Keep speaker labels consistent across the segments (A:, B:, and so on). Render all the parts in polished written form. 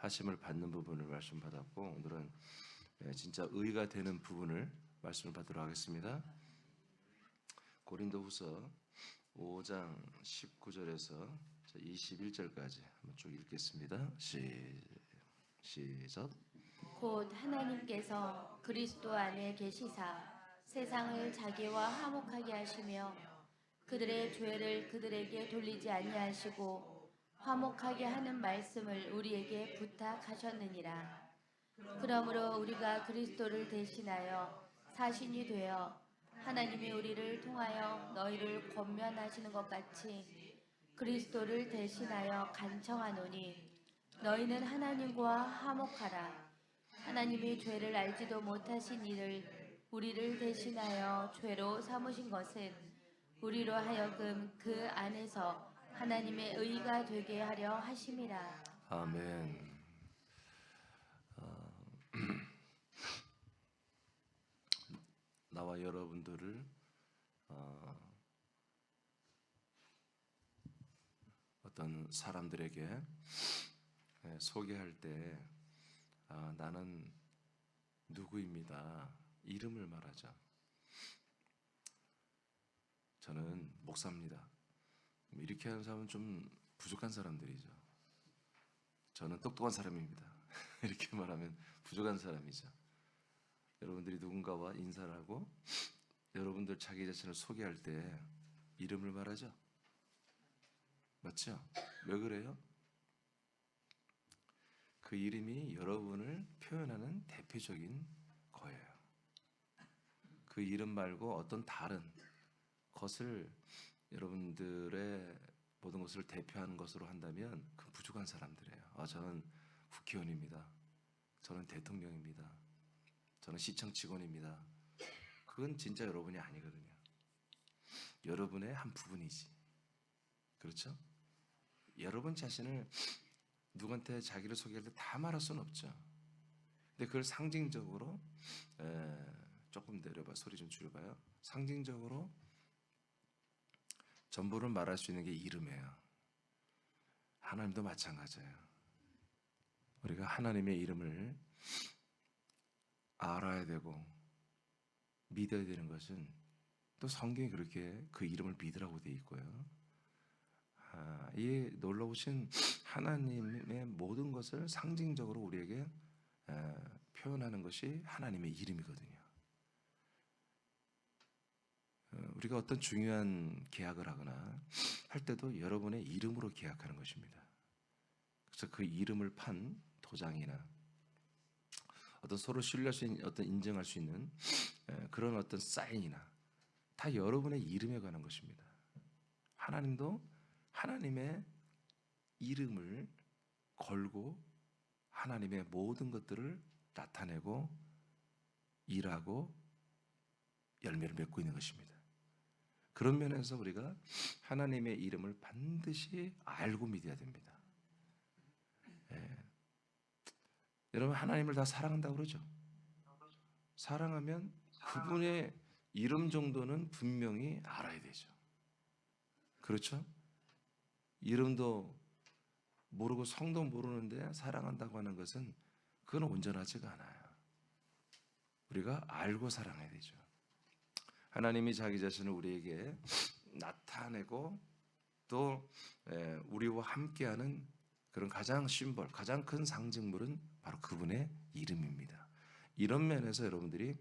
A: 하심을 받는 부분을 말씀 받았고, 오늘은 진짜 의가 되는 부분을 말씀을 받도록 하겠습니다. 고린도후서 5장 19절에서 21절까지 한번 쭉 읽겠습니다. 시작.
B: 곧 하나님께서 그리스도 안에 계시사 세상을 자기와 화목하게 하시며 그들의 죄를 그들에게 돌리지 아니하시고 화목하게 하는 말씀을 우리에게 부탁하셨느니라. 그러므로 우리가 그리스도를 대신하여 사신이 되어 하나님이 우리를 통하여 너희를 권면하시는 것 같이 그리스도를 대신하여 간청하노니 너희는 하나님과 화목하라. 하나님이 죄를 알지도 못하신 이를 우리를 대신하여 죄로 삼으신 것은 우리로 하여금 그 안에서 하나님의 의가 되게 하려 하심이라.
A: 아멘. 나와 여러분들을 어떤 사람들에게 소개할 때 나는 누구입니다. 이름을 말하죠. 저는 목사입니다. 이렇게 하는 사람은 좀 부족한 사람들이죠. 저는 똑똑한 사람입니다. 이렇게 말하면 부족한 사람이죠. 여러분들이 누군가와 인사를 하고 여러분들 자기 자신을 소개할 때 이름을 말하죠. 맞죠? 왜 그래요? 그 이름이 여러분을 표현하는 대표적인 거예요. 그 이름 말고 어떤 다른 것을 여러분들의 모든 것을 대표하는 것으로 한다면 그 부족한 사람들이에요. 저는 국회의원입니다. 저는 대통령입니다. 저는 시청 직원입니다. 그건 진짜 여러분이 아니거든요. 여러분의 한 부분이지. 그렇죠? 여러분 자신을 누구한테 자기를 소개할 때 다 말할 수는 없죠. 근데 그걸 상징적으로 조금 내려봐, 소리 좀 줄여봐요. 상징적으로 전부를 말할 수 있는 게 이름이에요. 하나님도 마찬가지예요. 우리가 하나님의 이름을 알아야 되고 믿어야 되는 것은 또 성경이 그렇게 그 이름을 믿으라고 되어 있고요. 이 놀라우신 하나님의 모든 것을 상징적으로 우리에게 표현하는 것이 하나님의 이름이거든요. 우리가 어떤 중요한 계약을 하거나 할 때도 여러분의 이름으로 계약하는 것입니다. 그래서 그 이름을 판 도장이나 어떤 서로 신뢰할 수 있는 어떤 인정할 수 있는 그런 어떤 사인이나 다 여러분의 이름에 관한 것입니다. 하나님도 하나님의 이름을 걸고 하나님의 모든 것들을 나타내고 일하고 열매를 맺고 있는 것입니다. 그런 면에서 우리가 하나님의 이름을 반드시 알고 믿어야 됩니다. 여러분 하나님을 다 사랑한다고 그러죠? 사랑하면 그분의 이름 정도는 분명히 알아야 되죠. 그렇죠? 이름도 모르고 성도 모르는데 사랑한다고 하는 것은 그건 온전하지가 않아요. 우리가 알고 사랑해야 되죠. 하나님이 자기 자신을 우리에게 나타내고 또 우리와 함께하는 그런 가장 심볼, 가장 큰 상징물은 바로 그분의 이름입니다. 이런 면에서 여러분들이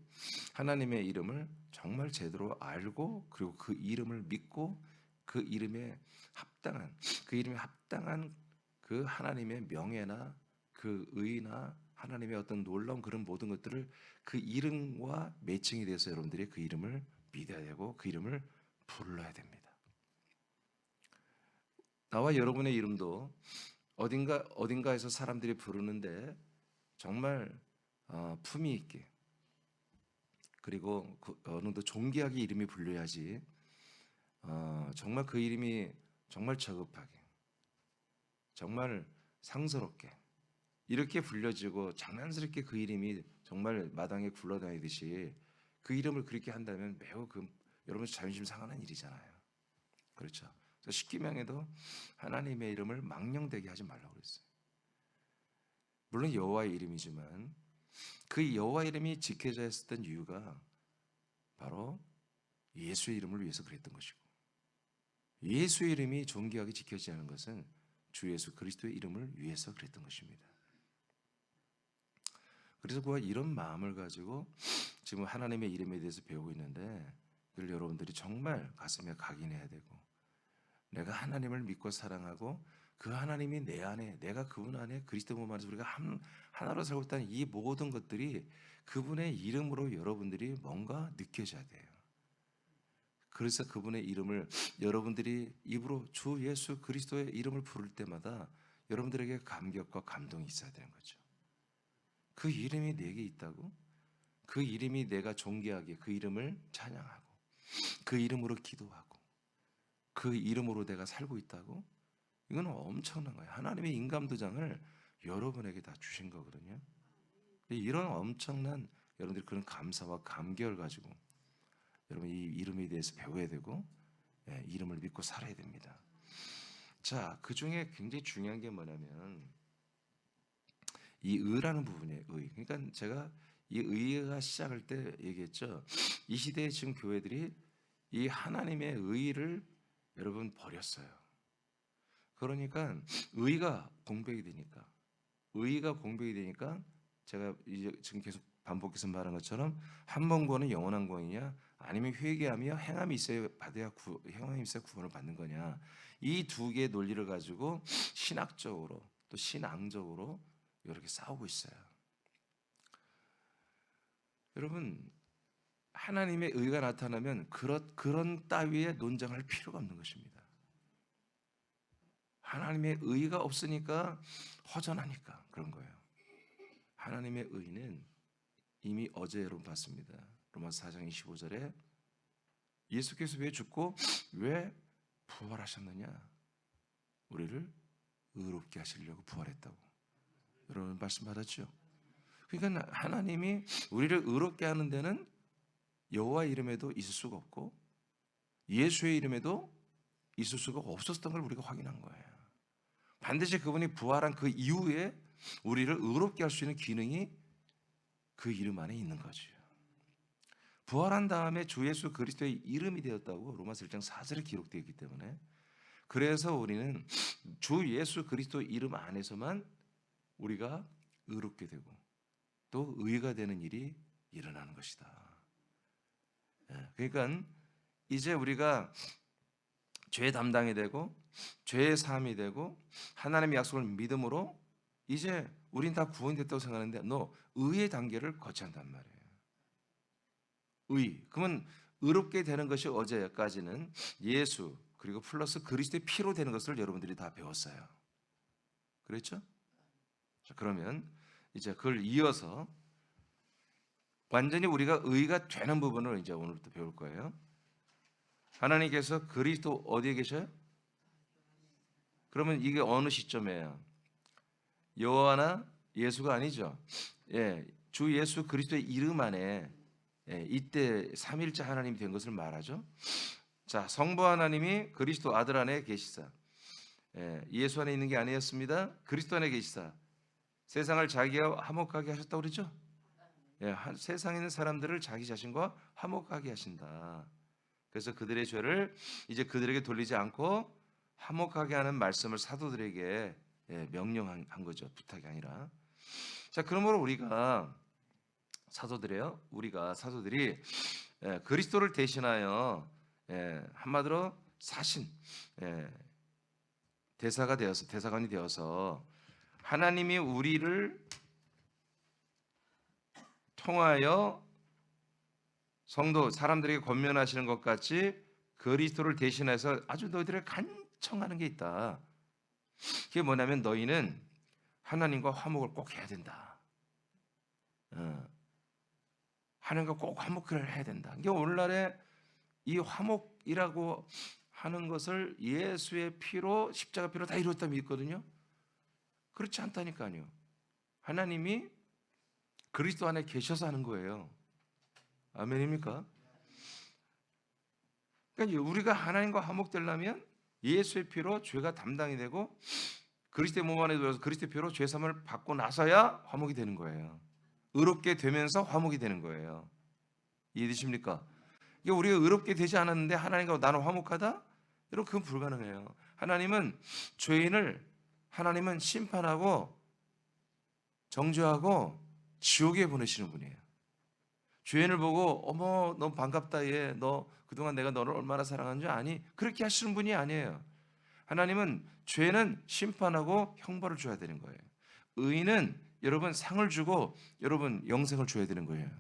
A: 하나님의 이름을 정말 제대로 알고 그리고 그 이름을 믿고 그 이름에 합당한 그 하나님의 명예나 그 의나 하나님의 어떤 놀라운 그런 모든 것들을 그 이름과 매칭이 돼서 여러분들이 그 이름을 믿어야 되고 그 이름을 불러야 됩니다. 나와 여러분의 이름도 어딘가에서 사람들이 부르는데 정말 품위 있게 그리고 어느 정도 존귀하게 이름이 불려야지 정말 그 이름이 정말 저급하게 정말 상스럽게 이렇게 불려지고 장난스럽게 그 이름이 정말 마당에 굴러다니듯이 그 이름을 그렇게 한다면 매우 여러분 자존심 상하는 일이잖아요. 그렇죠? 그래서 십계명에도 하나님의 이름을 망령되게 하지 말라고 그랬어요. 물론 여호와의 이름이지만 그 여호와 이름이 지켜져야 했었던 이유가 바로 예수의 이름을 위해서 그랬던 것이고, 예수의 이름이 존귀하게 지켜지지 않은 것은 주 예수 그리스도의 이름을 위해서 그랬던 것입니다. 그래서 그와 이런 마음을 가지고 지금 하나님의 이름에 대해서 배우고 있는데, 이걸 여러분들이 정말 가슴에 각인해야 되고, 내가 하나님을 믿고 사랑하고 그 하나님이 내 안에, 내가 그분 안에 그리스도 몸 안에서 우리가 하나로 살고 있다는 이 모든 것들이 그분의 이름으로 여러분들이 뭔가 느껴져야 돼요. 그래서 그분의 이름을 여러분들이 입으로 주 예수 그리스도의 이름을 부를 때마다 여러분들에게 감격과 감동이 있어야 되는 거죠. 그 이름이 내게 있다고, 그 이름이 내가 존귀하게 그 이름을 찬양하고 그 이름으로 기도하고 그 이름으로 내가 살고 있다고, 이건 엄청난 거예요. 하나님의 인감도장을 여러분에게 다 주신 거거든요. 이런 엄청난 여러분들이 그런 감사와 감격을 가지고 여러분 이 이름에 대해서 배워야 되고, 이름을 믿고 살아야 됩니다. 자, 그 중에 굉장히 중요한 게 뭐냐면 이 의라는 부분이에요. 의. 그러니까 제가 이 의가 시작할 때 얘기했죠. 이 시대에 지금 교회들이 이 하나님의 의를 여러분 버렸어요. 그러니까 의가 공백이 되니까, 의가 공백이 되니까 제가 이제 지금 계속 반복해서 말한 것처럼 한 번 구원은 영원한 구원이냐, 아니면 회개하며 행함이 있어야 받아야 행함이 있어야 구원을 받는 거냐, 이 두 개의 논리를 가지고 신학적으로 또 신앙적으로 이렇게 싸우고 있어요. 여러분, 하나님의 의가 나타나면 그런 따위의 논쟁할 필요가 없는 것입니다. 하나님의 의가 없으니까 허전하니까 그런 거예요. 하나님의 의는 이미 어제 여러분 봤습니다. 로마서 4장 25절에 예수께서 왜 죽고 왜 부활하셨느냐, 우리를 의롭게 하시려고 부활했다고 여러분 말씀 받았죠. 그러니까 하나님이 우리를 의롭게 하는 데는 여호와 이름에도 있을 수가 없고 예수의 이름에도 있을 수가 없었던 걸 우리가 확인한 거예요. 반드시 그분이 부활한 그 이후에 우리를 의롭게 할 수 있는 기능이 그 이름 안에 있는 거죠. 부활한 다음에 주 예수 그리스도의 이름이 되었다고 로마서 1장 4절에 기록되어 있기 때문에, 그래서 우리는 주 예수 그리스도 이름 안에서만 우리가 의롭게 되고 또 의가 되는 일이 일어나는 것이다. 그러니까 이제 우리가 죄 담당이 되고 죄의 사함이 되고 하나님의 약속을 믿음으로 이제 우린 다 구원이 됐다고 생각하는데, 너 의의 단계를 거쳐야 한단 말이에요. 의. 그러면 의롭게 되는 것이 어제까지는 예수 그리고 플러스 그리스도의 피로 되는 것을 여러분들이 다 배웠어요. 그랬죠? 자, 그러면 이제 그걸 이어서 완전히 우리가 의가 되는 부분을 이제 오늘부터 배울 거예요. 하나님께서 그리스도 어디에 계셔요? 그러면 이게 어느 시점이에요? 여호와나 예수가 아니죠. 주 예수 그리스도의 이름 안에 이때 삼일째 하나님이 된 것을 말하죠. 자, 성부 하나님이 그리스도 아들 안에 계시사, 예수 안에 있는 게 아니었습니다. 그리스도 안에 계시사 세상을 자기와 화목하게 하셨다고 그러죠. 세상에 있는 사람들을 자기 자신과 화목하게 하신다. 그래서 그들의 죄를 이제 그들에게 돌리지 않고 화목하게 하는 말씀을 사도들에게 명령한 거죠. 부탁이 아니라. 자, 그러므로 우리가 사도들이 그리스도를 대신하여 한마디로 사신 대사관이 되어서 하나님이 우리를 통하여 성도 사람들에게 권면하시는 것 같이 그리스도를 대신해서 아주 너희들을 간청하는 게 있다. 그게 뭐냐면 너희는 하나님과 화목을 꼭 해야 된다. 하나님과 꼭 화목을 해야 된다. 이게 오늘날에 이 화목이라고 하는 것을 예수의 피로 십자가 피로 다 이루었다 믿거든요. 그렇지 않다니까요. 하나님이 그리스도 안에 계셔서 하는 거예요. 아멘입니까? 그러니까 우리가 하나님과 화목되려면 예수의 피로 죄가 담당이 되고 그리스도의 몸 안에 들어서 그리스도의 피로 죄 사함을 받고 나서야 화목이 되는 거예요. 의롭게 되면서 화목이 되는 거예요. 이해되십니까? 이게 우리가 의롭게 되지 않았는데 하나님과 나는 화목하다? 여러분 그건 불가능해요. 하나님은 죄인을 하나님은 심판하고 정죄하고 지옥에 보내시는 분이에요. 죄인을 보고 어머 너 반갑다 얘 너 그동안 내가 너를 얼마나 사랑한 줄 아니? 그렇게 하시는 분이 아니에요. 하나님은 죄는 심판하고 형벌을 줘야 되는 거예요. 의인은 여러분 상을 주고 여러분 영생을 줘야 되는 거예요.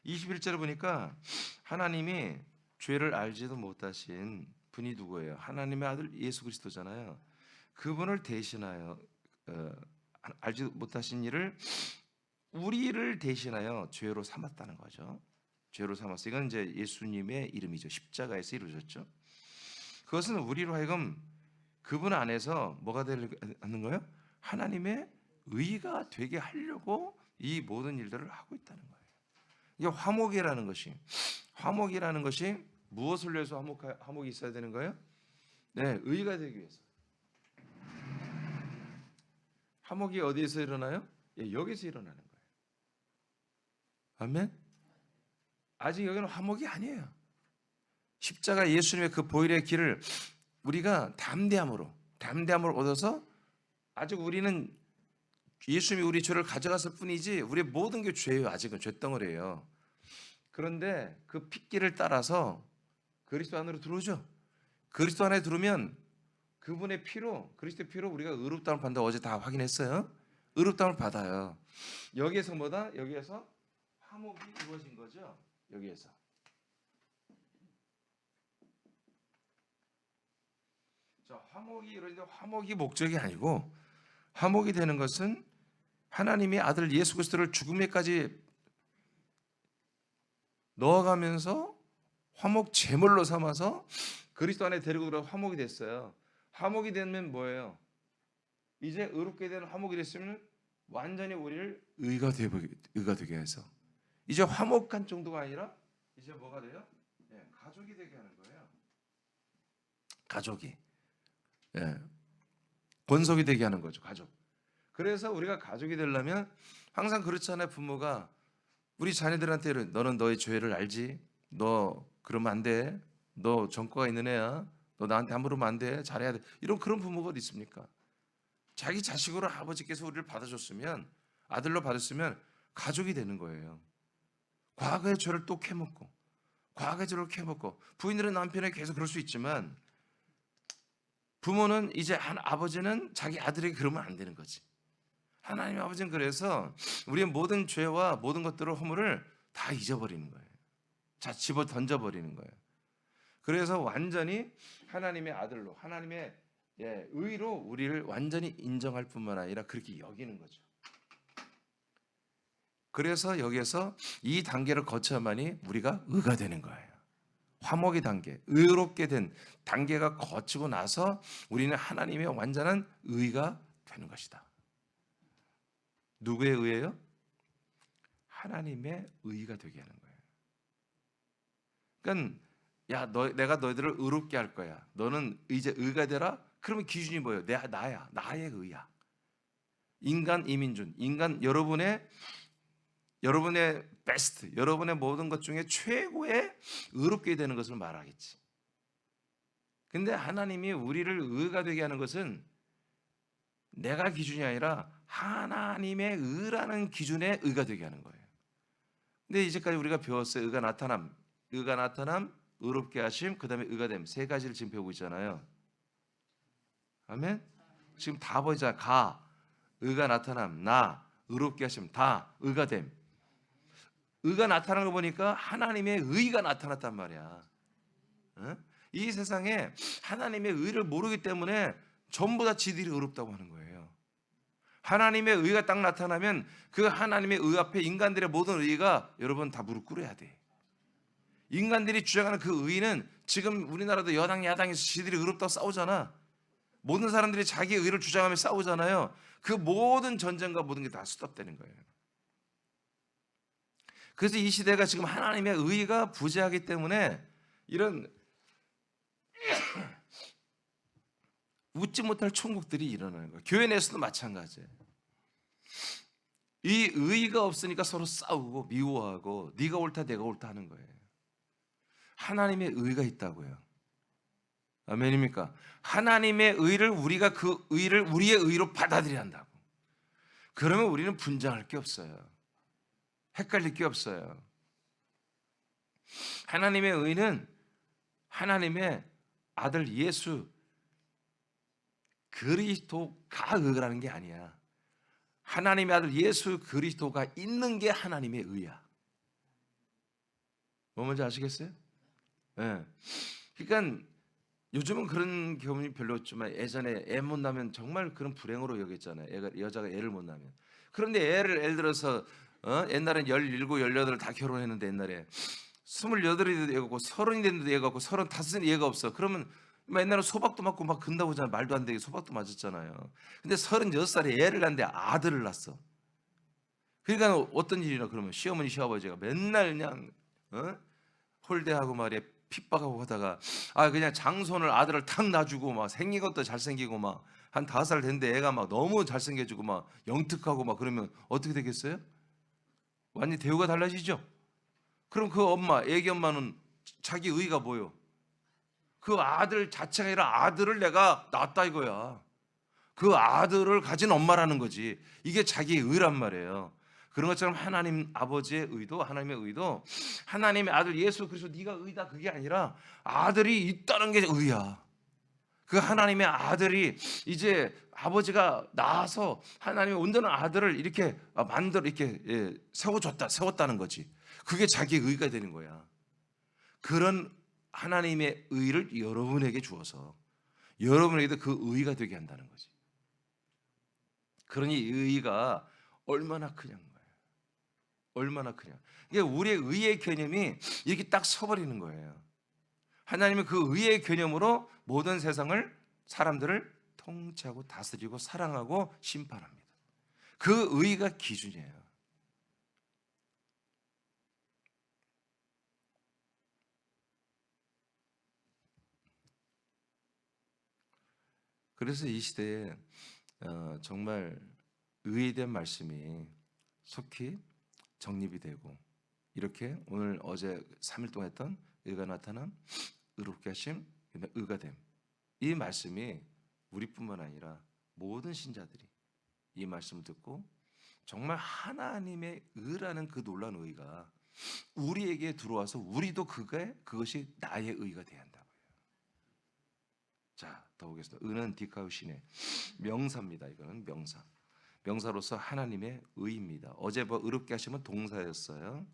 A: 21절을 보니까 하나님이 죄를 알지도 못하신 분이 누구예요? 하나님의 아들 예수 그리스도잖아요. 그분을 대신하여 알지 못하신 일을 우리를 대신하여 죄로 삼았다는 거죠. 죄로 삼았어요. 이건 이제 예수님의 이름이죠. 십자가에서 이루어졌죠. 그것은 우리로 하여금 그분 안에서 뭐가 되는 거예요? 하나님의 의가 되게 하려고 이 모든 일들을 하고 있다는 거예요. 이게 화목이라는 것이 무엇을 위해서 화목이 있어야 되는 거예요? 네, 의가 되기 위해서. 화목이 어디에서 일어나요? 예, 여기서 일어나는 거예요. 아멘? 아직 여기는 화목이 아니에요. 십자가 예수님의 그 보혈의 길을 우리가 담대함으로 얻어서 아직 우리는 예수님이 우리 죄를 가져갔을 뿐이지 우리의 모든 게 죄예요. 아직은 죄덩어리예요. 그런데 그 핏길을 따라서 그리스도 안으로 들어오죠. 그리스도 안에 들어오면 그분의 피로 그리스도의 피로 우리가 의롭다움을 받는다. 어제 다 확인했어요. 의롭다움을 받아요. 여기에서 뭐다? 여기에서 화목이 이루어진 거죠. 여기에서. 자, 화목이 이루어지는데 화목이 목적이 아니고 화목이 되는 것은 하나님의 아들 예수 그리스도를 죽음에까지 넣어가면서 화목 제물로 삼아서 그리스도 안에 데리고 들어 화목이 됐어요. 화목이 되면 뭐예요? 이제 의롭게 된 화목이 됐으면 완전히 우리를 의가 되게 해서 이제 화목한 정도가 아니라 이제 뭐가 돼요? 네, 가족이 되게 하는 거예요. 가족이. 네. 권속이 되게 하는 거죠. 가족. 그래서 우리가 가족이 되려면 항상 그렇잖아요. 부모가 우리 자녀들한테 너는 너의 죄를 알지? 너 그러면 안 돼. 너 전과가 있는 애야. 너 나한테 함부로 하면 안 돼. 잘해야 돼. 이런 그런 부모가 어디 있습니까? 자기 자식으로 아버지께서 우리를 받아줬으면 아들로 받았으면 가족이 되는 거예요. 과거의 죄를 또 캐먹고 과거의 죄를 캐먹고 부인들은 남편에게 계속 그럴 수 있지만 부모는 이제 한 아버지는 자기 아들에게 그러면 안 되는 거지. 하나님 아버지는 그래서 우리의 모든 죄와 모든 것들을 허물을 다 잊어버리는 거예요. 자, 집어 던져버리는 거예요. 그래서 완전히 하나님의 아들로 하나님의 의로 우리를 완전히 인정할 뿐만 아니라 그렇게 여기는 거죠. 그래서 여기에서 이 단계를 거쳐야만이 우리가 의가 되는 거예요. 화목의 단계, 의롭게 된 단계가 거치고 나서 우리는 하나님의 완전한 의가 되는 것이다. 누구의 의예요? 하나님의 의가 되게 하는 거예요. 그러니까 내가 너희들을 의롭게 할 거야. 너는 이제 의가 되라. 그러면 기준이 뭐예요? 나의 의야. 인간 이민준, 인간 여러분의 베스트, 여러분의 모든 것 중에 최고의 의롭게 되는 것을 말하겠지. 근데 하나님이 우리를 의가 되게 하는 것은 내가 기준이 아니라 하나님의 의라는 기준의 의가 되게 하는 거예요. 근데 이제까지 우리가 배웠어요. 의가 나타남, 의롭게 하심, 그 다음에 의가 됨. 세 가지를 지금 배우고 있잖아요. 아멘? 지금 다 보이잖아. 의가 나타남, 의롭게 하심, 의가 됨. 의가 나타나는 거 보니까 하나님의 의가 나타났단 말이야. 이 세상에 하나님의 의를 모르기 때문에 전부 다 지들이 의롭다고 하는 거예요. 하나님의 의가 딱 나타나면 그 하나님의 의 앞에 인간들의 모든 의가 여러분 다 무릎 꿇어야 돼. 인간들이 주장하는 그 의는 지금 우리나라도 여당 야당에서 지들이 의롭다고 싸우잖아. 모든 사람들이 자기 의를 주장하며 싸우잖아요. 그 모든 전쟁과 모든 게 다 스톱되는 거예요. 그래서 이 시대가 지금 하나님의 의가 부재하기 때문에 이런 웃지 못할 천국들이 일어나는 거예요. 교회 내에서도 마찬가지예요. 이 의의가 없으니까 서로 싸우고 미워하고 네가 옳다 내가 옳다 하는 거예요. 하나님의 의의가 있다고요. 아멘입니까? 하나님의 의의를 우리가 그 의의를 우리의 의의로 받아들여야 한다고. 그러면 우리는 분쟁할 게 없어요. 헷갈릴 게 없어요. 하나님의 의의는 하나님의 아들 예수 그리스도가 의라는 게 아니야. 하나님의 아들 예수 그리스도가 있는 게 하나님의 의야. 뭐 뭔지 아시겠어요? 네. 그러니까 요즘은 그런 경험이 별로 없지만 예전에 애 못 낳으면 정말 그런 불행으로 여겼잖아요. 여자가 애를 못 낳으면. 그런데 애를 예를 들어서 옛날엔 17, 18을 다 결혼했는데 옛날에 28이 애가고 30이 됐는데 애가 없고 35이 애가 없어. 그러면 옛날에 소박도 맞고 막 근다고 하잖아요. 말도 안 되게 소박도 맞았잖아요. 근데 36살에 애를 낳는데 아들을 낳았어. 그러니까 어떤 일이나 그러면 시어머니 시아버지가 맨날 그냥 홀대하고 말이야 핍박하고 하다가 그냥 장손을 아들을 탁 놔주고 막 생긴 것도 잘생기고 막 한 5살 됐는데 애가 막 너무 잘생겨지고 막 영특하고 막 그러면 어떻게 되겠어요? 완전히 대우가 달라지죠. 그럼 그 엄마, 애기 엄마는 자기 의의가 뭐요? 그 아들 자체가 아니라 아들을 내가 낳았다 이거야. 그 아들을 가진 엄마라는 거지. 이게 자기의 의란 말이에요. 그런 것처럼 하나님 아버지의 의도, 하나님의 의도, 하나님의 아들 예수 그리스도 네가 의다 그게 아니라 아들이 있다는 게 의야. 그 하나님의 아들이 이제 아버지가 낳아서 하나님의 온전한 아들을 이렇게 이렇게 세웠다는 거지. 그게 자기의 의가 되는 거야. 그런 하나님의 의를 여러분에게 주어서 여러분에게도 그 의가 되게 한다는 거지. 그러니 이 의가 얼마나 크냐는 거예요. 얼마나 크냐. 이게 우리의 의의 개념이 이렇게 딱 서버리는 거예요. 하나님은 그 의의 개념으로 모든 세상을 사람들을 통치하고 다스리고 사랑하고 심판합니다. 그 의가 기준이에요. 그래서 이 시대에 정말 의에 대한 말씀이 속히 정립이 되고 이렇게 오늘 어제 3일 동안 했던 의가 나타남, 의롭게 하심, 의가 됨. 이 말씀이 우리뿐만 아니라 모든 신자들이 이 말씀을 듣고 정말 하나님의 의라는 그 놀라운 의가 우리에게 들어와서 우리도 그것이 나의 의가 돼야 한다고요. 자, 더 보겠습니다. 의는 디카우신의 명사입니다. 이거는 명사. 명사로서 하나님의 의입니다. 어제 의롭게 하시면 동사였어요.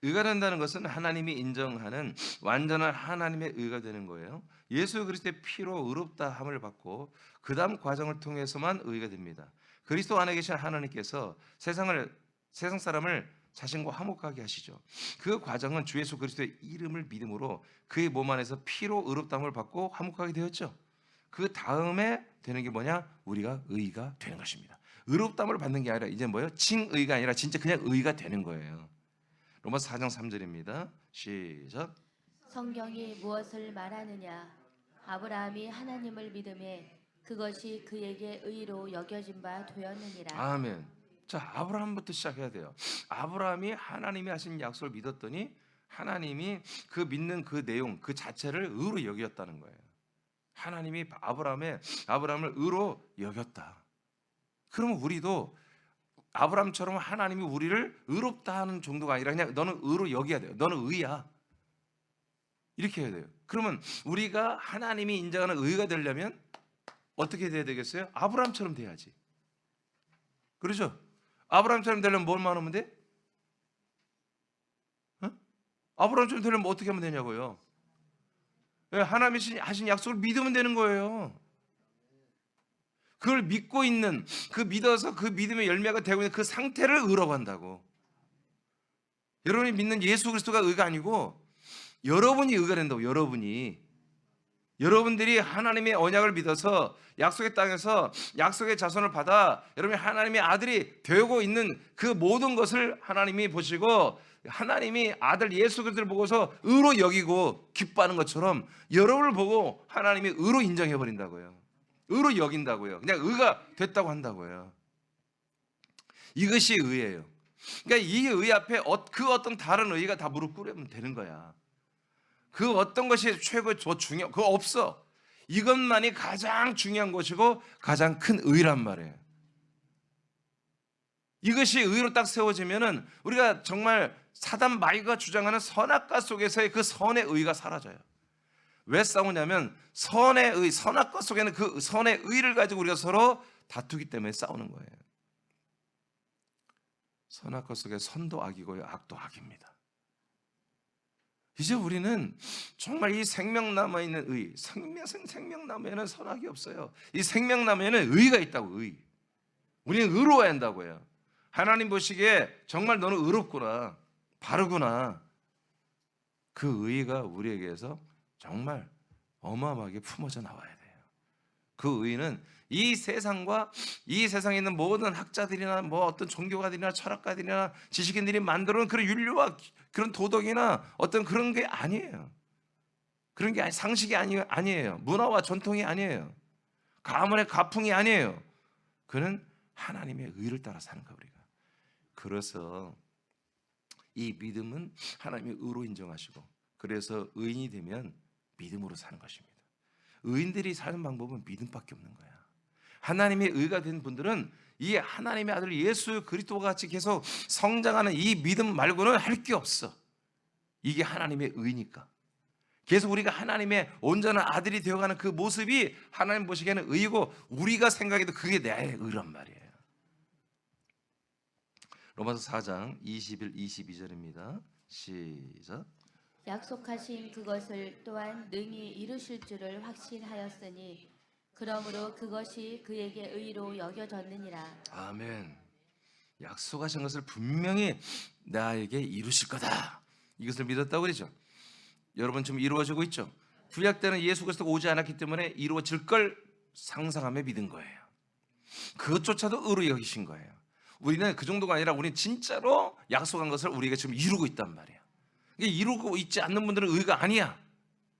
A: 의가 된다는 것은 하나님이 인정하는 완전한 하나님의 의가 되는 거예요. 예수 그리스도의 피로 의롭다 함을 받고 그 다음 과정을 통해서만 의가 됩니다. 그리스도 안에 계신 하나님께서 세상 사람을 자신과 화목하게 하시죠. 그 과정은 주 예수 그리스도의 이름을 믿음으로 그의 몸 안에서 피로 의롭다 함을 받고 화목하게 되었죠. 그 다음에 되는 게 뭐냐? 우리가 의가 되는 것입니다. 의롭다함을 받는 게 아니라 이제 뭐예요? 칭의가 아니라 진짜 그냥 의가 되는 거예요. 로마서 4장 3절입니다. 시작.
B: 성경이 무엇을 말하느냐? 아브라함이 하나님을 믿음에 그것이 그에게 의로 여겨진 바 되었느니라.
A: 아멘. 자, 아브라함부터 시작해야 돼요. 아브라함이 하나님이 하신 약속을 믿었더니 하나님이 그 믿는 그 내용 그 자체를 의로 여겼다는 거예요. 하나님이 아브라함을 의로 여겼다. 그러면 우리도 아브라함처럼 하나님이 우리를 의롭다 하는 정도가 아니라 그냥 너는 의로 여겨야 돼요. 너는 의야. 이렇게 해야 돼요. 그러면 우리가 하나님이 인정하는 의가 되려면 어떻게 돼야 되겠어요? 아브라함처럼 돼야지. 그렇죠? 아브라함처럼 되려면 뭘만 하면 돼? 아브라함처럼 되려면 어떻게 하면 되냐고요? 하나님이 하신 약속을 믿으면 되는 거예요. 그걸 믿고 있는 믿어서 그 믿음의 열매가 되고 있는 그 상태를 의라고 한다고. 여러분이 믿는 예수 그리스도가 의가 아니고 여러분이 의가 된다고. 여러분이 여러분들이 하나님의 언약을 믿어서 약속의 땅에서 약속의 자손을 받아 여러분이 하나님의 아들이 되고 있는 그 모든 것을 하나님이 보시고 하나님이 아들 예수 그리스도를 보고서 의로 여기고 기뻐하는 것처럼 여러분을 보고 하나님이 의로 인정해 버린다고요. 의로 여긴다고요. 그냥 의가 됐다고 한다고요. 이것이 의예요. 그러니까 이 의 앞에 그 어떤 다른 의가 다 무릎 꿇으면 되는 거야. 그 어떤 것이 최고 더 중요? 그거 없어. 이것만이 가장 중요한 것이고 가장 큰 의란 말이에요. 이것이 의로 딱 세워지면은 우리가 정말 사단 마귀가 주장하는 선악과 속에서의 그 선의 의가 사라져요. 왜 싸우냐면 선의 의, 선악과 속에는 그 선의 의를 가지고 우리가 서로 다투기 때문에 싸우는 거예요. 선악과 속에 선도 악이고요, 악도 악입니다. 이제 우리는 정말 이 생명나무에 있는 의, 생명나무에는 선악이 없어요. 이 생명나무에는 의가 있다고. 의. 우리는 의로워야 한다고요. 하나님 보시기에 정말 너는 의롭구나, 바르구나. 그 의가 우리에게서 정말 어마어마하게 품어져 나와야 돼요. 그 의는 이 세상과 이 세상에 있는 모든 학자들이나 뭐 어떤 종교가들이나 철학가들이나 지식인들이 만들어놓은 그런 윤리와 그런 도덕이나 어떤 그런 게 아니에요. 그런 게 상식이 아니에요. 문화와 전통이 아니에요. 가문의 가풍이 아니에요. 그는 하나님의 의를 따라 사는 거예요. 우리가. 그래서 이 믿음은 하나님의 의로 인정하시고, 그래서 의인이 되면 믿음으로 사는 것입니다. 의인들이 사는 방법은 믿음밖에 없는 거야. 하나님의 의가 된 분들은 이 하나님의 아들 예수 그리스도와 같이 계속 성장하는 이 믿음 말고는 할 게 없어. 이게 하나님의 의니까. 계속 우리가 하나님의 온전한 아들이 되어가는 그 모습이 하나님 보시기에는 의이고, 우리가 생각해도 그게 내 의란 말이에요. 로마서 4장 21, 22절입니다. 시작.
B: 약속하신 그것을 또한 능히 이루실 줄을 확신하였으니 그러므로 그것이 그에게 의로 여겨졌느니라.
A: 아멘. 약속하신 것을 분명히 나에게 이루실 거다. 이것을 믿었다고 그러죠. 여러분 지금 이루어지고 있죠. 구약 때는 예수 그리스도가 오지 않았기 때문에 이루어질 걸 상상하며 믿은 거예요. 그것조차도 의로 여기신 거예요. 우리는 그 정도가 아니라 우리는 진짜로 약속한 것을 우리가 지금 이루고 있단 말이에요. 이게 이루고 있지 않는 분들은 의가 아니야.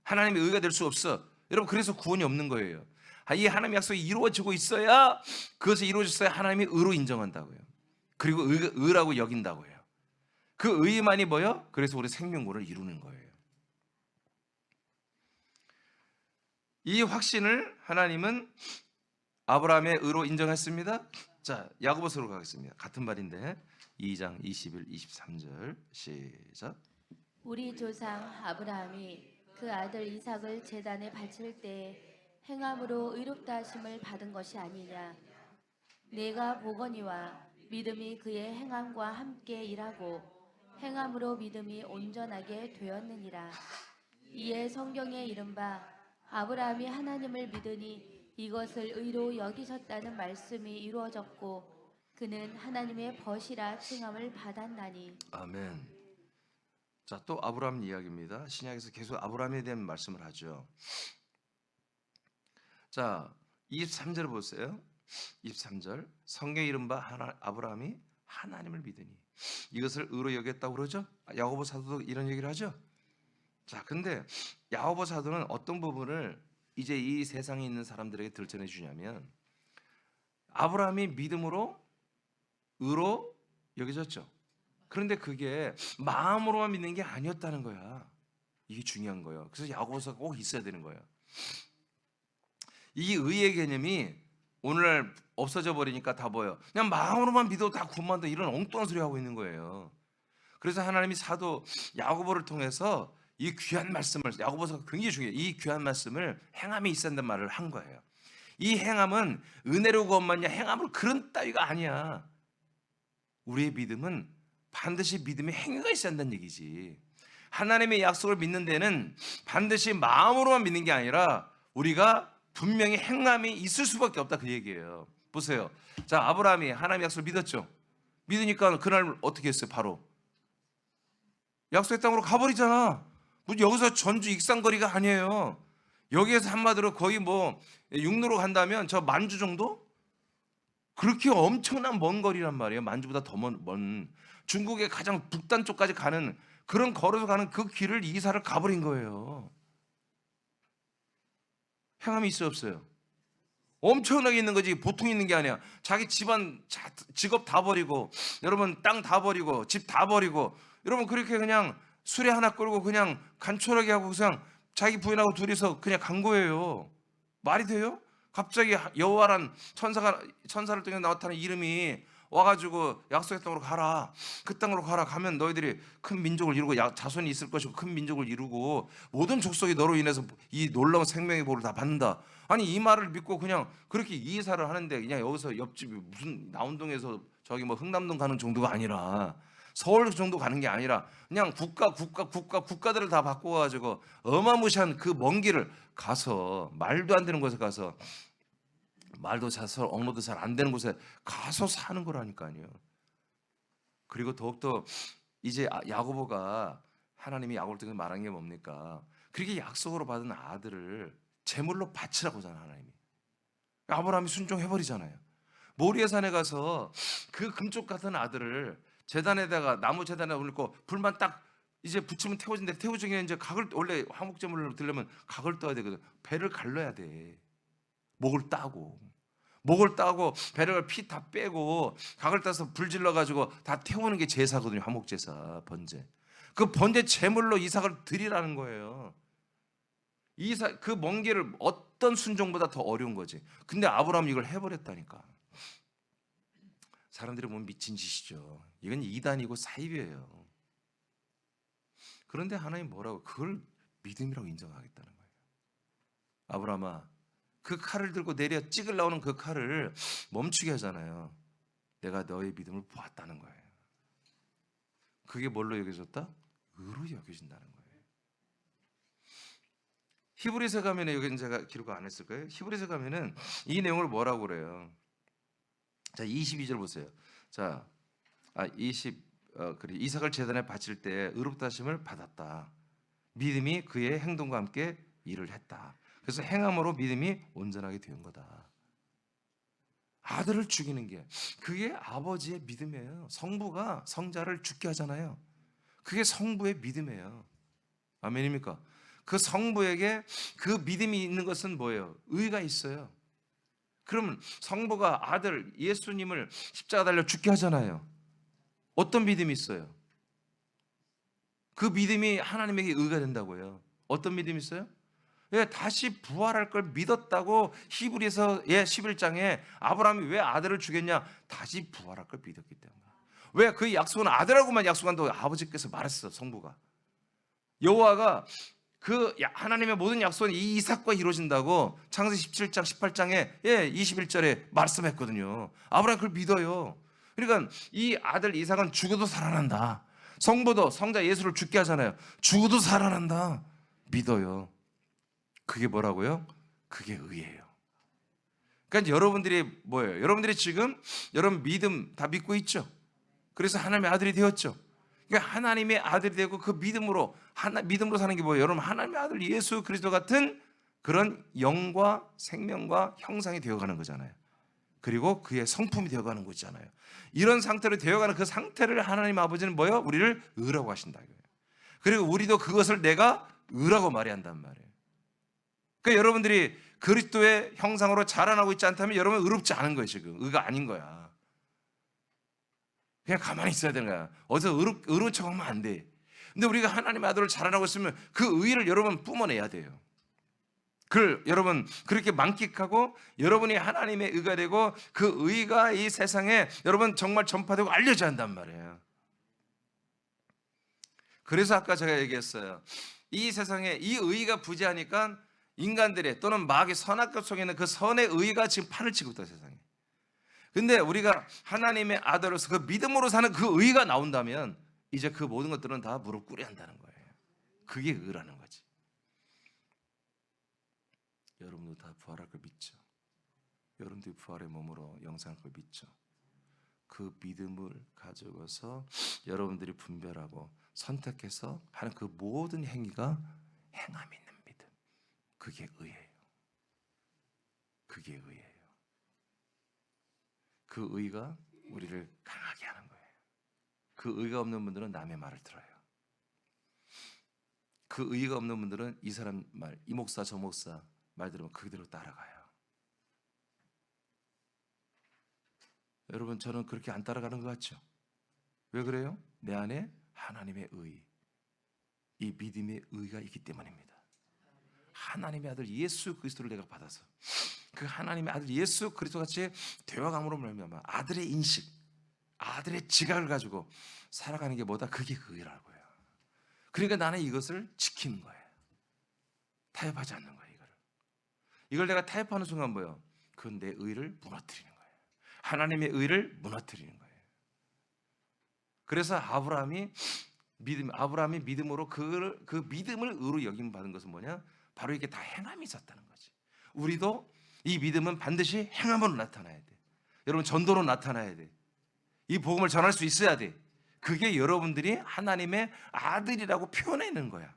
A: 하나님의 의가 될 수 없어. 여러분, 그래서 구원이 없는 거예요. 이 하나님의 약속이 이루어지고 있어야, 그것이 이루어졌어야 하나님이 의로 인정한다고요. 그리고 의라고 여긴다고요. 그 의만이 뭐요? 그래서 우리 생명구를 이루는 거예요. 이 확신을 하나님은 아브라함의 의로 인정했습니다. 자, 야고보서로 가겠습니다. 같은 말인데 2장 21, 23절 시작.
B: 우리 조상 아브라함이 그 아들 이삭을 제단에 바칠 때 행함으로 의롭다 하심을 받은 것이 아니냐. 내가 보거니와 믿음이 그의 행함과 함께 일하고 행함으로 믿음이 온전하게 되었느니라. 이에 성경에 이른바 아브라함이 하나님을 믿으니 이것을 의로 여기셨다는 말씀이 이루어졌고 그는 하나님의 벗이라 칭함을 받았나니.
A: 아멘. 자, 또 아브라함 이야기입니다. 신약에서 계속 아브라함에 대한 말씀을 하죠. 자, 23절 보세요. 23절. 성경에 이른바 아브라함이 하나님을 믿으니 이것을 의로 여겼다고 그러죠. 야고보 사도도 이런 얘기를 하죠. 자, 근데 야고보 사도는 어떤 부분을 이제 이 세상에 있는 사람들에게 들춰내 주냐면, 아브라함이 믿음으로 의로 여겨졌죠. 그런데 그게 마음으로만 믿는 게 아니었다는 거야. 이게 중요한 거예요. 그래서 야고보서가 꼭 있어야 되는 거예요. 이 의의 개념이 오늘날 없어져 버리니까 다 뭐예요? 그냥 마음으로만 믿어도 다 구원받는다, 이런 엉뚱한 소리 하고 있는 거예요. 그래서 하나님이 사도 야고보를 통해서 이 귀한 말씀을, 야고보서가 굉장히 중요해요. 이 귀한 말씀을 행함이 있어야 한다는 말을 한 거예요. 이 행함은 은혜로 구원받냐, 행함으로 그런 따위가 아니야. 우리의 믿음은 반드시 믿음의 행위가 있어야 한다는 얘기지. 하나님의 약속을 믿는 데는 반드시 마음으로만 믿는 게 아니라 우리가 분명히 행함이 있을 수밖에 없다, 그 얘기예요. 보세요. 자, 아브라함이 하나님의 약속을 믿었죠. 믿으니까 그날 어떻게 했어요? 바로 약속의 땅으로 가버리잖아. 여기서 전주 익산거리가 아니에요. 여기에서 한마디로 거의 뭐 육로로 간다면 저 만주 정도? 그렇게 엄청난 먼 거리란 말이에요. 만주보다 더 먼 중국의 가장 북단 쪽까지 가는 그런 걸어서 가는 그 길을 이사를 가버린 거예요. 행함이 있어요, 없어요? 엄청나게 있는 거지. 보통 있는 게 아니야. 자기 집안 직업 다 버리고, 여러분 땅 다 버리고, 집 다 버리고, 여러분 그렇게 그냥 수레 하나 끌고 그냥 간촐하게 하고 그냥 자기 부인하고 둘이서 그냥 간 거예요. 말이 돼요? 갑자기 여호와란 천사를 통해 나타난 이름이 와가지고 약속의 땅으로 가라. 그 땅으로 가라. 가면 너희들이 큰 민족을 이루고 자손이 있을 것이고 큰 민족을 이루고 모든 족속이 너로 인해서 이 놀라운 생명의 복을 다 받는다. 아니 이 말을 믿고 그냥 그렇게 이사를 하는데 그냥 여기서 옆집이 무슨 나운동에서 저기 뭐 흥남동 가는 정도가 아니라 서울 정도 가는 게 아니라 그냥 국가들을 다 바꿔가지고 어마무시한 그 먼 길을 가서 말도 안 되는 곳에 가서 말도 잘 언어도 잘 안 되는 곳에 가서 사는 거라니까요. 그리고 더욱더 이제 야고보가 하나님이 야고보를 통해 말한 게 뭡니까? 그렇게 약속으로 받은 아들을 제물로 바치라고 하잖아요. 하나님이. 아브라함이 순종해버리잖아요. 모리아 산에 가서 그 금쪽 같은 아들을 제단에다가 나무 제단에 올리고 불만 딱 이제 붙이면 태워진대. 태워지게 이제 각을 원래 화목제물로 드려면 각을 떠야 되거든. 배를 갈라야 돼. 목을 따고 배를 피 다 빼고 각을 따서 불 질러 가지고 다 태우는 게 제사거든요. 화목제사 번제. 그 번제 제물로 이삭을 드리라는 거예요. 이삭 그 먼 길을 어떤 순종보다 더 어려운 거지. 근데 아브라함이 이걸 해버렸다니까. 사람들이 보면 미친 짓이죠. 이건 이단이고 사입이에요. 그런데 하나님 뭐라고 그걸 믿음이라고 인정하겠다는 거예요. 아브라함아, 그 칼을 들고 내려 찍을 나오는 그 칼을 멈추게 하잖아요. 내가 너의 믿음을 보았다는 거예요. 그게 뭘로 여겨졌다? 의로 여겨진다는 거예요. 히브리서 가면에 여기는 제가 기록 안 했을 거예요. 히브리서 가면은 이 내용을 뭐라고 그래요? 자, 22절 보세요. 자, 그래 이삭을 제단에 바칠 때 의롭다 하심을 받았다. 믿음이 그의 행동과 함께 일을 했다. 그래서 행함으로 믿음이 온전하게 된 거다. 아들을 죽이는 게 그게 아버지의 믿음이에요. 성부가 성자를 죽게 하잖아요. 그게 성부의 믿음이에요. 아멘입니까? 그 성부에게 그 믿음이 있는 것은 뭐예요? 의가 있어요. 그러면 성부가 아들 예수님을 십자가 달려 죽게 하잖아요. 어떤 믿음이 있어요? 그 믿음이 하나님에게 의가 된다고요. 어떤 믿음이 있어요? 예, 다시 부활할 걸 믿었다고 히브리서 11장에 아브라함이 왜 아들을 주겠냐? 다시 부활할 걸 믿었기 때문에. 왜? 그 약속은 아들하고만 약속한다고 아버지께서 말했어. 성부가. 여호와가 그 하나님의 모든 약속은 이 이삭과 이루어진다고 창세기 17장 18장에 21절에 말씀했거든요. 아브라함 그걸 믿어요. 그러니까 이 아들 이삭은 죽어도 살아난다. 성부도 성자 예수를 죽게 하잖아요. 죽어도 살아난다. 믿어요. 그게 뭐라고요? 그게 의예요. 그러니까 여러분들이 뭐예요? 여러분들이 지금 여러분 믿음 다 믿고 있죠? 그래서 하나님의 아들이 되었죠. 그러니까 하나님의 아들이 되고 그 믿음으로 믿음으로 사는 게 뭐예요? 여러분 하나님의 아들 예수 그리스도 같은 그런 영과 생명과 형상이 되어가는 거잖아요. 그리고 그의 성품이 되어가는 거잖아요. 이런 상태로 되어가는 그 상태를 하나님 아버지는 뭐예요? 우리를 의라고 하신다. 그리고 우리도 그것을 내가 의라고 말해야 한단 말이에요. 그러니까 여러분들이 그리스도의 형상으로 자라나고 있지 않다면 여러분 의롭지 않은 거예요. 지금 의가 아닌 거야. 그냥 가만히 있어야 되는 거야. 어디서 의로운 척하면 안 돼. 근데 우리가 하나님의 아들을 자라나고 있으면 그 의를 여러분 뿜어내야 돼요. 그걸 여러분 그렇게 만끽하고 여러분이 하나님의 의가 되고 그 의가 이 세상에 여러분 정말 전파되고 알려져야 한단 말이에요. 그래서 아까 제가 얘기했어요. 이 세상에 이 의가 부재하니까 인간들의 또는 마귀 선악급 속에 있는 그 선의 의가 지금 판을 치고 있다 세상에. 근데 우리가 하나님의 아들로서 그 믿음으로 사는 그 의가 나온다면 이제 그 모든 것들은 다 무릎 꿇어야 한다는 거예요. 그게 의라는 거지. 여러분도 다 부활할 걸 믿죠. 여러분들이 부활의 몸으로 영생할 걸 믿죠. 그 믿음을 가지고서 여러분들이 분별하고 선택해서 하는 그 모든 행위가 행함이 있는 믿음. 그게 의예요. 그게 의예요. 그 의가 우리를 강하게 하는 거예요. 그 의가 없는 분들은 남의 말을 들어요. 그 의가 없는 분들은 이 사람 말, 이 목사 저 목사 말 들으면 그대로 따라가요. 여러분, 저는 그렇게 안 따라가는 것 같죠? 왜 그래요? 내 안에 하나님의 의, 이 믿음의 의가 있기 때문입니다. 하나님의 아들 예수 그리스도를 내가 받아서 그 하나님의 아들 예수 그리스도 같이 되어감으로 말미암아 아들의 인식, 아들의 지각을 가지고 살아가는 게 뭐다? 그게 그 의라고요. 그러니까 나는 이것을 지키는 거예요. 타협하지 않는 거예요. 이걸 내가 타협하는 순간 뭐예요? 그건 내 의를 무너뜨리는 거예요. 하나님의 의를 무너뜨리는 거예요. 그래서 아브라함이 믿음으로 그 믿음을 의로 여김 받은 것은 뭐냐? 바로 이렇게 다 행함이 있었다는 거지. 우리도 이 믿음은 반드시 행함으로 나타나야 돼. 여러분, 전도로 나타나야 돼. 이 복음을 전할 수 있어야 돼. 그게 여러분들이 하나님의 아들이라고 표현해내는 거야.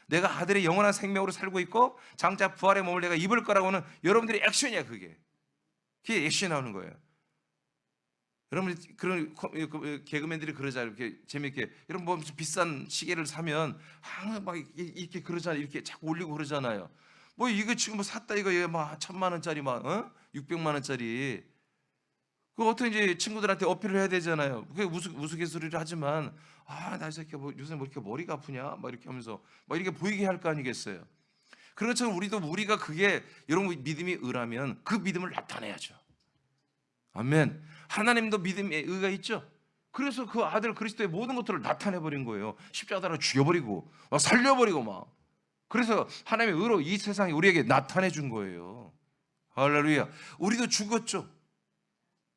A: 내가 아들의 영원한 생명으로 살고 있고 장차 부활의 몸을 내가 입을 거라고는 여러분들의 액션이야. 그게 액션이 나오는 거예요. 여러분, 그런 개그맨들이 그러잖아요. 이렇게 재밌게 여러분 뭐 비싼 시계를 사면 항상 막 이렇게 그러잖아요. 이렇게 자꾸 올리고 그러잖아요. 뭐 이거 지금 뭐 샀다 이거 막 1,000만 원짜리 막 600만 원짜리 그 어떻게 이제 친구들한테 어필을 해야 되잖아요. 그게 우스갯소리를 하지만 나 이 새끼 뭐 요새 뭐 이렇게 머리가 아프냐 막 이렇게 하면서 막 이렇게 보이게 할 거 아니겠어요. 그런 것처럼 우리가 그게 여러분 믿음이 의라면 그 믿음을 나타내야죠. 아멘. 하나님도 믿음의 의가 있죠. 그래서 그 아들 그리스도의 모든 것들을 나타내버린 거예요. 십자가로 죽여버리고 막 살려버리고 막. 그래서 하나님의 의로 이 세상에 우리에게 나타내 준 거예요. 할렐루야. 우리도 죽었죠.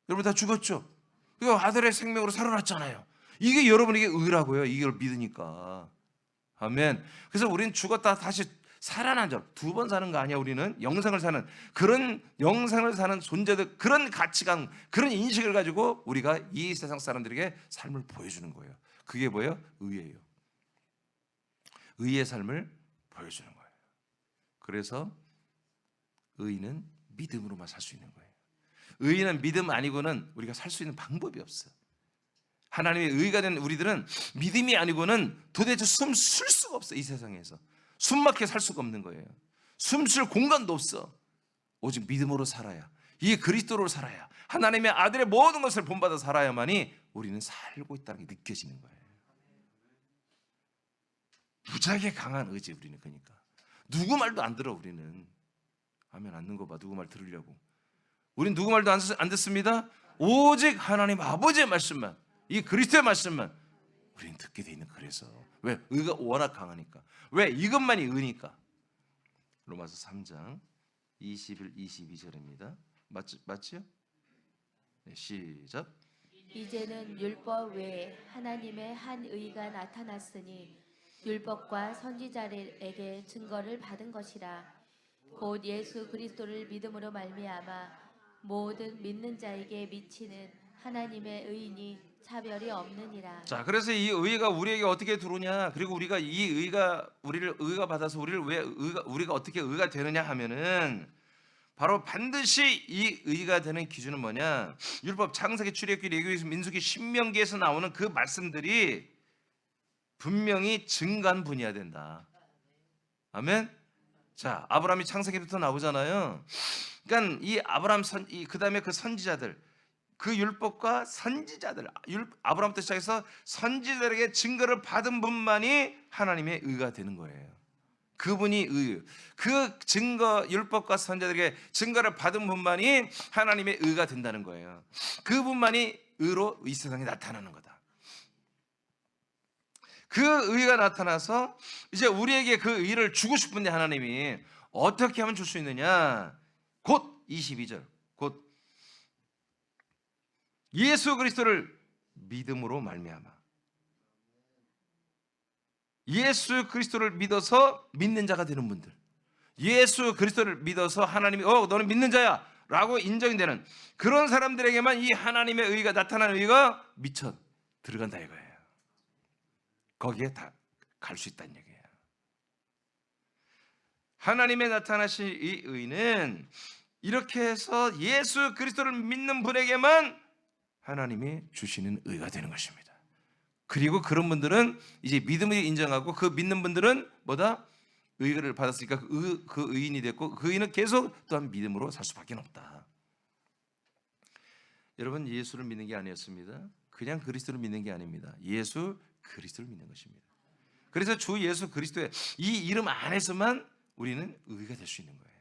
A: 여러분 다 죽었죠. 그 아들의 생명으로 살아났잖아요. 이게 여러분에게 의라고요. 이걸 믿으니까. 아멘. 그래서 우리는 죽었다 다시 살아난 자, 2번 사는 거 아니야. 우리는 영생을 사는 그런 영생을 사는 존재들, 그런 가치관, 그런 인식을 가지고 우리가 이 세상 사람들에게 삶을 보여주는 거예요. 그게 뭐예요? 의예요. 의의 삶을 보여주는 거예요. 그래서 의는 믿음으로만 살 수 있는 거예요. 의는 믿음 아니고는 우리가 살 수 있는 방법이 없어요. 하나님의 의가 된 우리들은 믿음이 아니고는 도대체 숨 쉴 수가 없어. 이 세상에서 숨 막혀 살 수가 없는 거예요. 숨 쉴 공간도 없어. 오직 믿음으로 살아야, 이 그리스도로 살아야, 하나님의 아들의 모든 것을 본받아 살아야만이 우리는 살고 있다는 게 느껴지는 거예요. 무지하게 강한 의지. 우리는 그러니까 누구 말도 안 들어. 우리는 하면 안 듣는 거 봐. 누구 말 들으려고. 우리는 누구 말도 안 듣습니다. 오직 하나님 아버지의 말씀만, 이 그리스도의 말씀만 우리는 듣게 돼 있는. 그래서 왜? 의가 워낙 강하니까. 왜? 이것만이 의니까. 로마서 3장 21, 22절입니다. 맞지요? 네, 시작.
B: 이제는 율법 외에 하나님의 한 의가 나타났으니 율법과 선지자들에게 증거를 받은 것이라. 곧 예수 그리스도를 믿음으로 말미암아 모든 믿는 자에게 미치는 하나님의 의인이 차별이 없느니라.
A: 자, 그래서 이 의가 우리에게 어떻게 들어오냐? 그리고 우리가 이 의가 우리를 의가 받아서 우리를 왜 우리가 어떻게 의가 되느냐 하면은 바로 반드시 이 의가 되는 기준은 뭐냐? 율법, 창세기, 출애굽기, 레위기, 민수기, 신명기에서 나오는 그 말씀들이 분명히 증거한 분이어야 된다. 아멘. 자, 아브라함이 창세기부터 나오잖아요. 그러니까 이 아브라함 그다음에 그 선지자들, 그 율법과 선지자들, 아브라함부터 시작해서 선지자들에게 증거를 받은 분만이 하나님의 의가 되는 거예요. 그분이 의, 그 증거, 율법과 선지자들에게 증거를 받은 분만이 하나님의 의가 된다는 거예요. 그분만이 의로 이 세상에 나타나는 거다. 그 의가 나타나서 이제 우리에게 그 의를 주고 싶은데 하나님이 어떻게 하면 줄 수 있느냐? 곧 22절, 곧 예수 그리스도를 믿음으로 말미암아. 예수 그리스도를 믿어서 믿는 자가 되는 분들, 예수 그리스도를 믿어서 하나님이 너는 믿는 자야 라고 인정이 되는 그런 사람들에게만 이 하나님의 의가 나타나는 의가 미쳐 들어간다 이거예요. 거기에 다 갈 수 있다는 얘기예요. 하나님의 나타나신 이 의는 이렇게 해서 예수 그리스도를 믿는 분에게만 하나님이 주시는 의가 되는 것입니다. 그리고 그런 분들은 이제 믿음을 인정하고 그 믿는 분들은 뭐다? 의를 받았으니까 그 의인이 됐고 그 의인은 계속 또한 믿음으로 살 수밖에 없다. 여러분, 예수를 믿는 게 아니었습니다. 그냥 그리스도를 믿는 게 아닙니다. 예수 그리스도를 믿는 것입니다. 그래서 주 예수 그리스도의 이 이름 안에서만 우리는 의가 될 수 있는 거예요.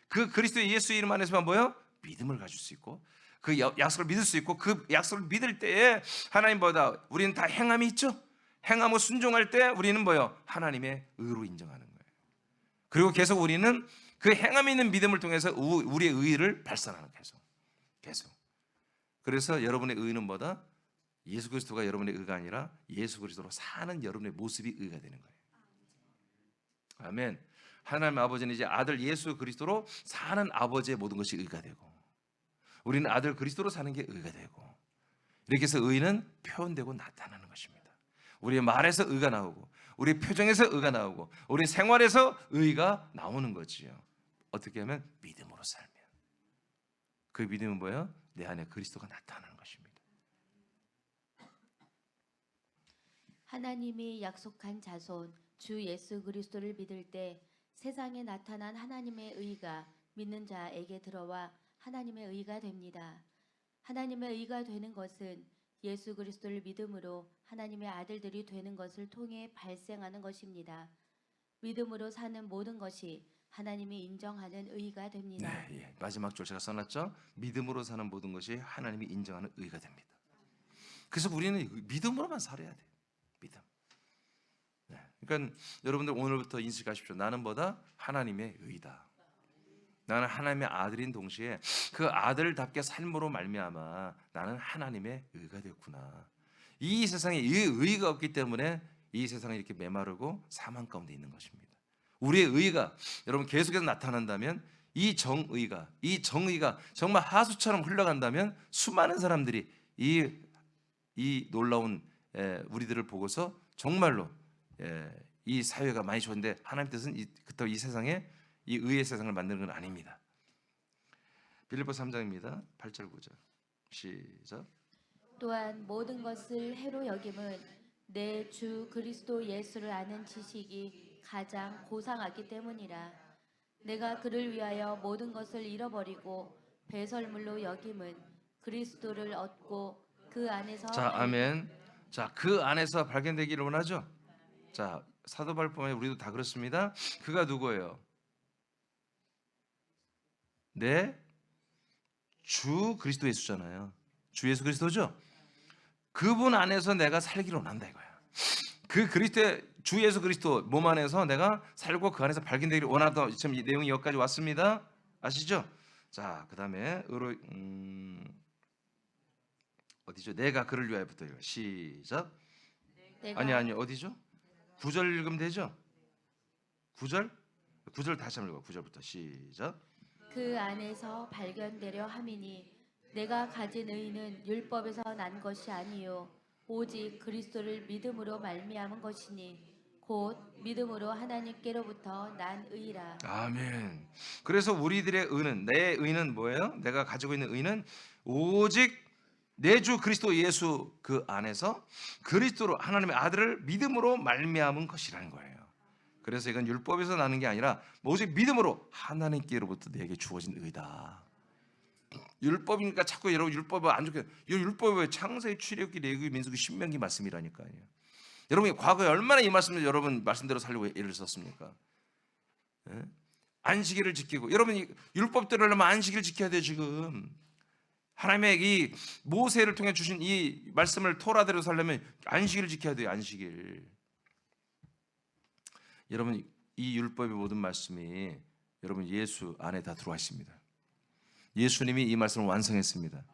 A: 그 그리스도의 예수 이름 안에서만 뭐요? 믿음을 가질 수 있고 그 약속을 믿을 수 있고 그 약속을 믿을 때에 하나님보다 우리는 다 행함이 있죠. 행함을 순종할 때 우리는 뭐요? 하나님의 의로 인정하는 거예요. 그리고 계속 우리는 그 행함이 있는 믿음을 통해서 우리의 의를 발산하는 계속. 그래서 여러분의 의는 뭐다? 예수 그리스도가 여러분의 의가 아니라 예수 그리스도로 사는 여러분의 모습이 의가 되는 거예요. 아멘. 하나님 아버지는 이제 아들 예수 그리스도로 사는 아버지의 모든 것이 의가 되고 우리는 아들 그리스도로 사는 게 의가 되고 이렇게 해서 의는 표현되고 나타나는 것입니다. 우리의 말에서 의가 나오고 우리의 표정에서 의가 나오고 우리 생활에서 의가 나오는 거지요. 어떻게 하면? 믿음으로 살면. 그 믿음은 뭐예요? 내 안에 그리스도가 나타나는 것입니다.
B: 하나님이 약속한 자손 주 예수 그리스도를 믿을 때 세상에 나타난 하나님의 의가 믿는 자에게 들어와 하나님의 의가 됩니다. 하나님의 의가 되는 것은 예수 그리스도를 믿음으로 하나님의 아들들이 되는 것을 통해 발생하는 것입니다. 믿음으로 사는 모든 것이 하나님이 인정하는 의가 됩니다.
A: 네, 예. 마지막 줄 제가 써놨죠. 믿음으로 사는 모든 것이 하나님이 인정하는 의가 됩니다. 그래서 우리는 믿음으로만 살아야 돼요. 믿음. 네. 그러니까 여러분들 오늘부터 인식하십시오. 나는 뭐다? 하나님의 의다. 나는 하나님의 아들인 동시에 그 아들답게 삶으로 말미암아 나는 하나님의 의가 되었구나. 이 세상에 이 의가 없기 때문에 이 세상에 이렇게 메마르고 사망 가운데 있는 것입니다. 우리의 의가 여러분 계속해서 나타난다면 이 정의가 정말 하수처럼 흘러간다면 수많은 사람들이 이 놀라운 우리들을 보고서 정말로 이 사회가 많이 좋은데 하나님 뜻은 그렇다고 이 세상에 이 의의 세상을 만드는 건 아닙니다. 빌립보서 3장입니다. 8절 9절 시작.
B: 또한 모든 것을 해로 여김은 내 주 그리스도 예수를 아는 지식이 가장 고상하기 때문이라. 내가 그를 위하여 모든 것을 잃어버리고 배설물로 여김은 그리스도를 얻고 그 안에서
A: 자, 아멘. 자, 그 안에서 발견되기를 원하죠. 자, 사도 바울 보면 우리도 다 그렇습니다. 그가 누구예요? 네, 주 그리스도 예수잖아요. 주 예수 그리스도죠. 그분 안에서 내가 살기를 원한다 이거야. 그 그리스도의 주 예수 그리스도 몸 안에서 내가 살고 그 안에서 발견되기를 원하다. 지금 이 내용이 여기까지 왔습니다. 아시죠? 자, 그다음에 어디죠? 내가 그를 위하여부터 읽어. 시작. 아니 어디죠? 9절 읽으면 되죠? 9절 다시 한번 읽어. 9절부터 시작.
B: 그 안에서 발견되려 함이니 내가 가진 의는 율법에서 난 것이 아니요 오직 그리스도를 믿음으로 말미암은 것이니 곧 믿음으로 하나님께로부터 난 의라.
A: 아멘. 그래서 우리들의 의는 내 의는 뭐예요? 내가 가지고 있는 의는 오직 내 주 그리스도 예수 그 안에서 그리스도로 하나님의 아들을 믿음으로 말미암은 것이라는 거예요. 그래서 이건 율법에서 나는 게 아니라 오직 믿음으로 하나님께로부터 내게 주어진 의다. 율법이니까 자꾸 여러분 율법을 안 좋게 율법이 창세기, 출애굽기, 레위기, 민수기, 신명기 말씀이라니까요. 여러분이 과거에 얼마나 이 말씀을 여러분 말씀대로 살려고 애를 썼습니까? 예? 안식일을 지키고 여러분이 율법대로 하려면 안식일을 지켜야 돼요. 지금 하나님의 이 모세를 통해 주신 이 말씀을 토라대로 살려면 안식일을 지켜야 돼요. 안식일. 여러분 이 율법의 모든 말씀이 여러분 예수 안에 다 들어와 있습니다. 예수님이 이 말씀을 완성했습니다.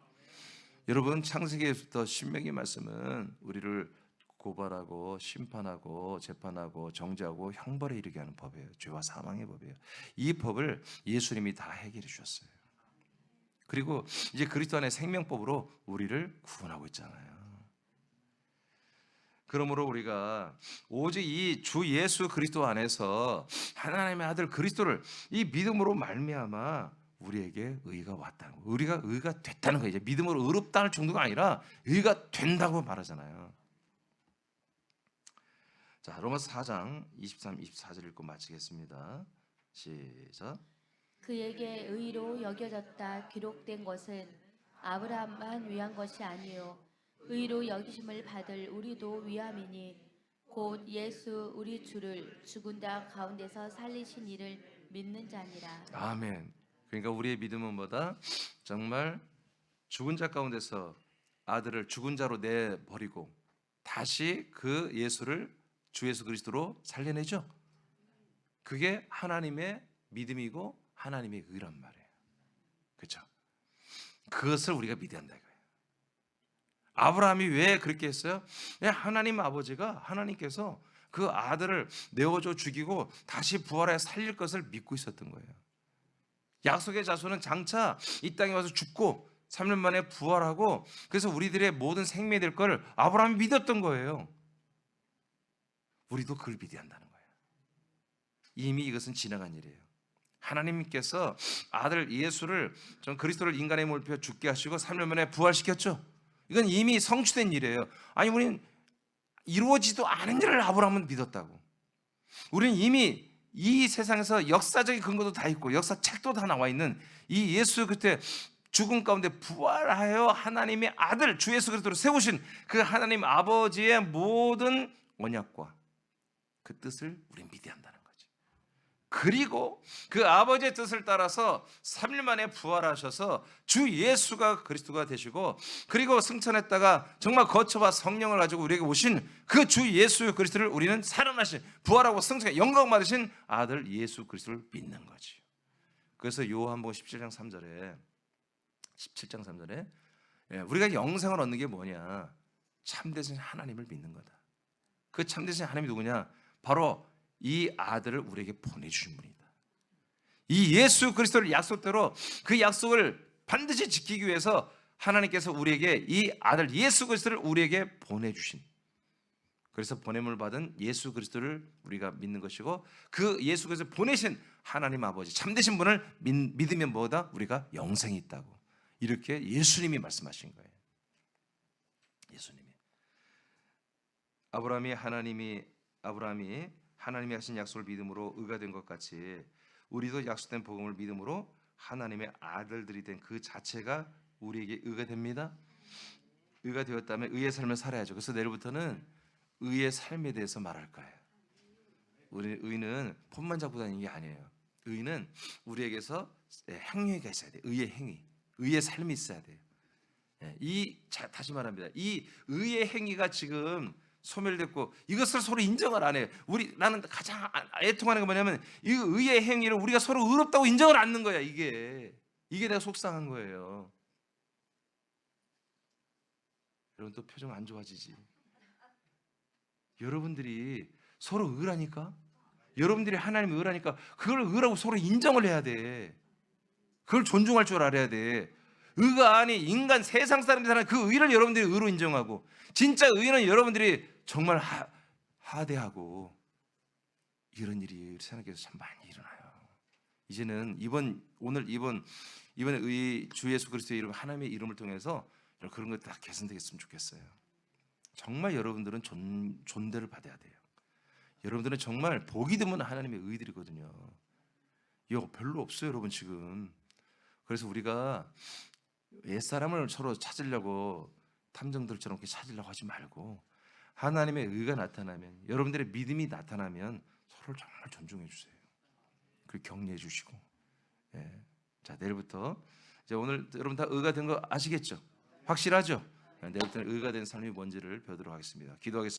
A: 여러분 창세기에부터 신명기 말씀은 우리를 고발하고 심판하고 재판하고 정죄하고 형벌에 이르게 하는 법이에요. 죄와 사망의 법이에요. 이 법을 예수님이 다 해결해 주셨어요. 그리고 이제 그리스도 안의 생명법으로 우리를 구원하고 있잖아요. 그러므로 우리가 오직 이 주 예수 그리스도 안에서 하나님의 아들 그리스도를 이 믿음으로 말미암아 우리에게 의가 왔다는 거예요. 우리가 의가 됐다는 거예요. 이제 믿음으로 의롭다는 정도가 아니라 의가 된다고 말하잖아요. 자, 로마서 4장 23, 24절 읽고 마치겠습니다. 시작.
B: 그에게 의로 여겨졌다 기록된 것은 아브라함만 위한 것이 아니요 의로 여기심을 받을 우리도 위함이니 곧 예수 우리 주를 죽은 자 가운데서 살리신 이를 믿는 자니라.
A: 아멘. 그러니까 우리의 믿음은 뭐다? 정말 죽은 자 가운데서 아들을 죽은 자로 내버리고 다시 그 예수를 주 예수 그리스도로 살려내죠. 그게 하나님의 믿음이고 하나님의 의란 말이에요. 그렇죠? 그것을 우리가 믿어야 한다 이거예요. 아브라함이 왜 그렇게 했어요? 하나님 아버지가 하나님께서 그 아들을 내어줘 죽이고 다시 부활해 살릴 것을 믿고 있었던 거예요. 약속의 자손은 장차 이 땅에 와서 죽고 3년 만에 부활하고 그래서 우리들의 모든 생명이 될 걸 아브라함이 믿었던 거예요. 우리도 그걸 믿어야 한다는 거예요. 이미 이것은 지나간 일이에요. 하나님께서 아들 예수를 전 그리스도를 인간의 몸을 입혀 죽게 하시고 3년 만에 부활시켰죠. 이건 이미 성취된 일이에요. 아니 우리는 이루어지도 않은 일을 아브라함은 믿었다고. 우리는 이미 이 세상에서 역사적인 근거도 다 있고 역사책도 다 나와 있는 이 예수 그때 죽음 가운데 부활하여 하나님의 아들 주 예수 그리스도를 세우신 그 하나님 아버지의 모든 언약과 그 뜻을 우리는 믿어야 한다는 거죠. 그리고 그 아버지의 뜻을 따라서 3일 만에 부활하셔서 주 예수가 그리스도가 되시고 그리고 승천했다가 정말 거처와 성령을 가지고 우리에게 오신 그 주 예수 그리스도를 우리는 살아나신 부활하고 승천해 영광 받으신 아들 예수 그리스도를 믿는 거지. 그래서 요한복음 17장 3절에 우리가 영생을 얻는 게 뭐냐? 참되신 하나님을 믿는 거다. 그 참되신 하나님이 누구냐? 바로 이 아들을 우리에게 보내주신 분이다. 이 예수 그리스도를 약속대로 그 약속을 반드시 지키기 위해서 하나님께서 우리에게 이 아들 예수 그리스도를 우리에게 보내주신, 그래서 보냄을 받은 예수 그리스도를 우리가 믿는 것이고 그 예수 그리스도를 보내신 하나님 아버지 참되신 분을 믿으면 뭐다? 우리가 영생이 있다고 이렇게 예수님이 말씀하신 거예요. 예수님이 아브라함이 하나님이 하신 약속을 믿음으로 의가 된 것 같이 우리도 약속된 복음을 믿음으로 하나님의 아들들이 된 그 자체가 우리에게 의가 됩니다. 의가 되었다면 의의 삶을 살아야죠. 그래서 내일부터는 의의 삶에 대해서 말할 거예요. 우리 의는 폰만 잡고 다니는 게 아니에요. 의는 우리에게서 행위가 있어야 돼요. 의의 행위, 의의 삶이 있어야 돼요. 다시 말합니다. 이 의의 행위가 지금 소멸됐고 이것을 서로 인정을 안 해요. 나는 가장 애통하는 게 뭐냐면 이 의의 행위를 우리가 서로 의롭다고 인정을 안 하는 거야. 이게 내가 속상한 거예요. 여러분 또 표정 안 좋아지지? 여러분들이 서로 의라니까, 여러분들이 하나님 의라니까 그걸 의라고 서로 인정을 해야 돼. 그걸 존중할 줄 알아야 돼. 의가 아닌 인간 세상 사람들이 사는 그 의를 여러분들이 의로 인정하고 진짜 의는 여러분들이 정말 하대하고 이런 일이 세상에서 참 많이 일어나요. 이제는 이번에 의 주 예수 그리스도의 이름 하나님의 이름을 통해서 그런 것 다 개선되겠으면 좋겠어요. 정말 여러분들은 존대를 받아야 돼요. 여러분들은 정말 복이 드문 하나님의 의들이거든요. 이거 별로 없어요, 여러분 지금. 그래서 우리가 옛사람을 서로 찾으려고 탐정들처럼 이렇게 찾으려고 하지 말고 하나님의 의가 나타나면, 여러분들의 믿음이 나타나면 서로를 정말 존중해 주세요. 그리고 격려해 주시고. 자, 내일부터 이제 오늘 여러분 다 의가 된 거 아시겠죠? 확실하죠? 내일부터는 의가 된 삶이 뭔지를 배우도록 하겠습니다. 기도하겠습니다.